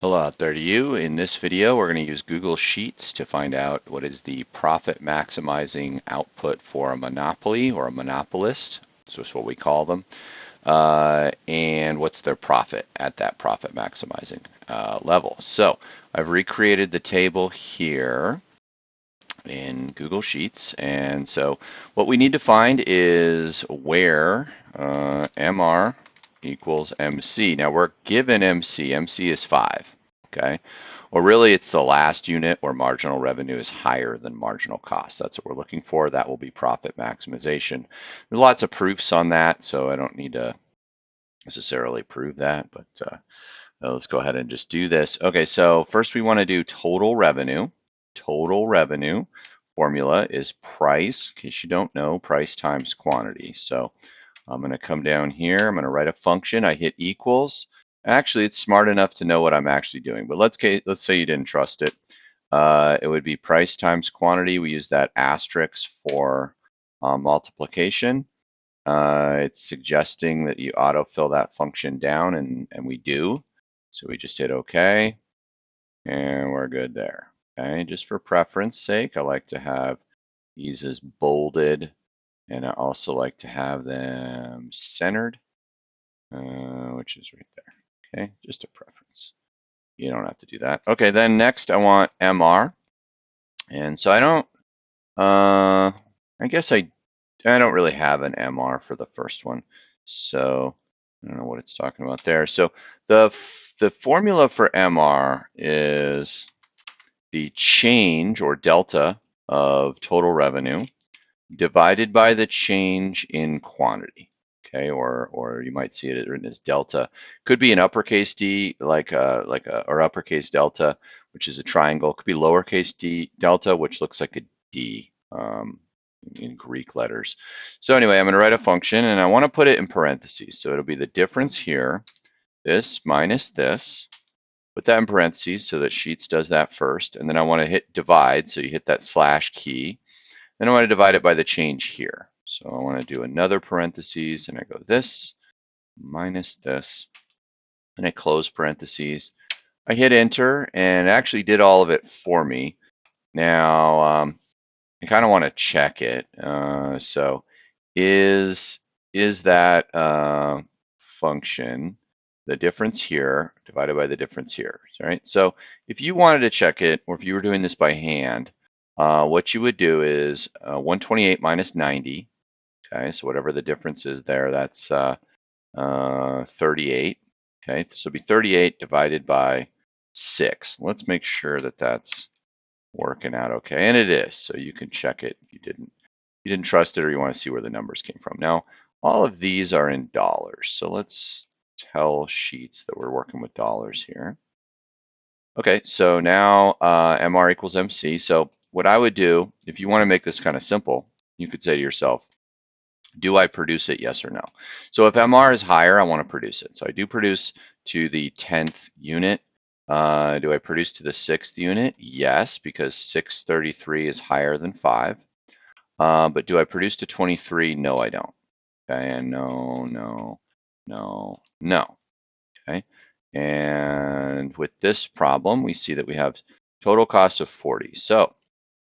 Hello out there to you. In this video, we're going to use Google Sheets to find out what is the profit maximizing output for a monopoly or a monopolist. So that's what we call them. And what's their profit at that profit maximizing level. So I've recreated the table here in Google Sheets. And so what we need to find is where MR equals MC. Now we're given MC. MC is 5. Okay. Well, really, it's the last unit where marginal revenue is higher than marginal cost. That's what we're looking for. That will be profit maximization. There's lots of proofs on that, so I don't need to necessarily prove that, but let's go ahead and just do this. Okay, so first we want to do total revenue. Total revenue formula is price, in case you don't know, price times quantity. So I'm going to come down here. I'm going to write a function. I hit equals. Actually, it's smart enough to know what I'm actually doing, but let's say you didn't trust it. It would be price times quantity. We use that asterisk for multiplication. It's suggesting that you autofill that function down, and we do. So we just hit OK, and we're good there. Okay, just for preference sake, I like to have these as bolded, and I also like to have them centered, which is right there. Okay, just a preference. You don't have to do that. Okay, then next I want MR. And so I don't, I guess I don't really have an MR for the first one. So I don't know what it's talking about there. So the formula for MR is the change or delta of total revenue divided by the change in quantity. Okay, or you might see it written as delta. Could be an uppercase D, or uppercase delta, which is a triangle. Could be lowercase d delta, which looks like a D in Greek letters. So anyway, I'm going to write a function, and I want to put it in parentheses. So it'll be the difference here, this minus this. Put that in parentheses so that Sheets does that first, and then I want to hit divide. So you hit that slash key. Then I want to divide it by the change here. So I want to do another parentheses, and I go this minus this, and I close parentheses. I hit enter, and it actually did all of it for me. Now, I kind of want to check it. So is that function the difference here divided by the difference here, right? So if you wanted to check it, or if you were doing this by hand, what you would do is 128 minus 90. Okay, so whatever the difference is there, that's 38. Okay, so it'll be 38 divided by 6. Let's make sure that that's working out okay, and it is. So you can check it if you didn't trust it, or you want to see where the numbers came from. Now, all of these are in dollars, so let's tell Sheets that we're working with dollars here. Okay, so now MR equals MC. So what I would do, if you want to make this kind of simple, you could say to yourself, do I produce it, yes or no? So if MR is higher, I want to produce it. So I do produce to the 10th unit. Do I produce to the 6th unit? Yes, because 633 is higher than 5. But do I produce to 23? No, I don't. Okay, and no, no, no, no. Okay, and with this problem, we see that we have total cost of 40. So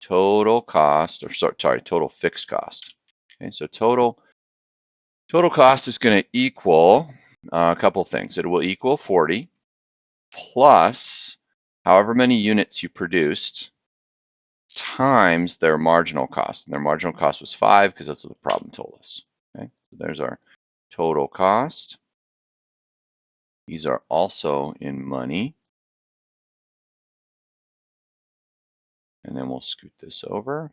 total cost, or sorry, total fixed cost. Okay, so total cost is going to equal a couple things. It will equal 40 plus however many units you produced times their marginal cost. And their marginal cost was 5 because that's what the problem told us. Okay, so there's our total cost. These are also in money. And then we'll scoot this over.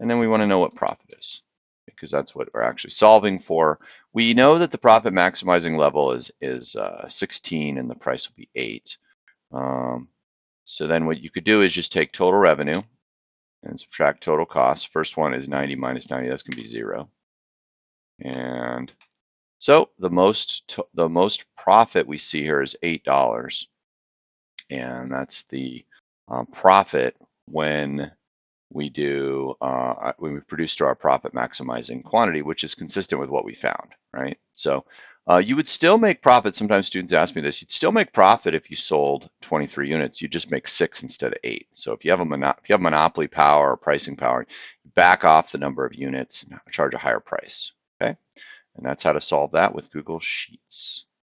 And then we want to know what profit is, because that's what we're actually solving for. We know that the profit maximizing level is 16 and the price will be 8. So then what you could do is just take total revenue and subtract total cost. First one is 90 minus 90. That's going to be 0. And so the most profit we see here is $8. And that's the profit when we produce to our profit maximizing quantity, which is consistent with what we found, right? So You would still make profit. Sometimes students ask me this. You'd still make profit if you sold 23 units. You just make 6 instead of 8. So if you have monopoly power or pricing power, back off the number of units and charge a higher price. Okay, and that's how to solve that with Google Sheets.